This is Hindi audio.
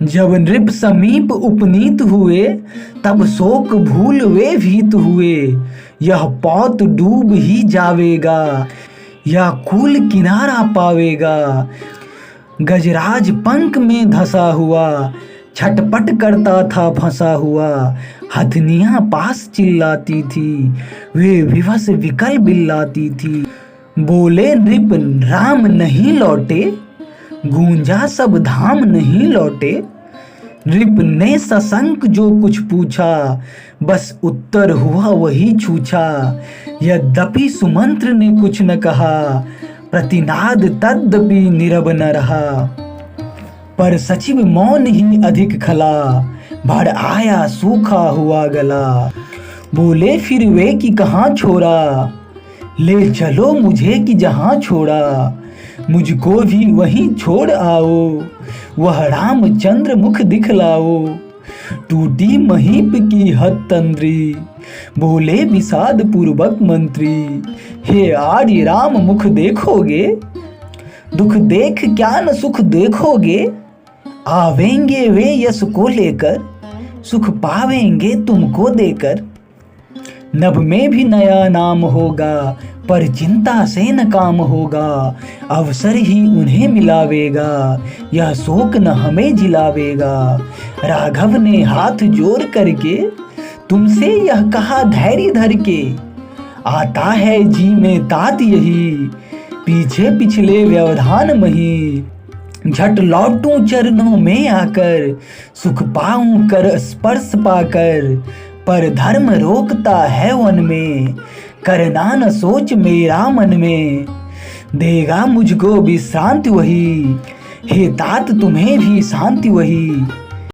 जब नृप समीप उपनीत हुए, तब शोक भूल वे भीत हुए। यह पौत डूब ही जावेगा, या कूल किनारा पावेगा। गजराज पंख में धसा हुआ, छटपट करता था फंसा हुआ। हथनियाँ पास चिल्लाती थी, वे विवश विकल बिल्लाती थी। बोले नृप राम नहीं लौटे, गूंजा सब धाम नहीं लौटे। नृप ने सशंक जो कुछ पूछा, बस उत्तर हुआ वही छूछा। यद्यपि सुमंत्र ने कुछ न कहा, प्रतिनाद तद्यपि नीरव न रहा। पर सचिव मौन ही अधिक खला, भर आया सूखा हुआ गला। बोले फिर वे कि कहाँ छोड़ा, ले चलो मुझे कि जहाँ छोड़ा। मुझको भी वहीं छोड़ आओ, वह रामचंद्र मुख दिखलाओ। टूटी महीप की हत तंद्री, बोले विषाद पूर्वक मंत्री। हे आर्य राम मुख देखोगे, दुख देख क्या न सुख देखोगे। आवेंगे वे यश को लेकर, सुख पावेंगे तुमको देकर। नभ में भी नया नाम होगा, पर चिंता से न काम होगा। अवसर ही उन्हें मिलावेगा, यह शोक न हमें जिलावेगा। राघव ने हाथ जोड़ करके तुमसे यह कहा धैर्य धर के। आता है जी में तात यही, पीछे पिछले व्यवधान मही। झट लौटूं चरणों में आकर, सुख पाऊं कर स्पर्श पाकर। पर धर्म रोकता है वन में, करना न सोच मेरा मन में। देगा मुझको विश्रांति वही, हे तात तुम्हें भी शांति वही।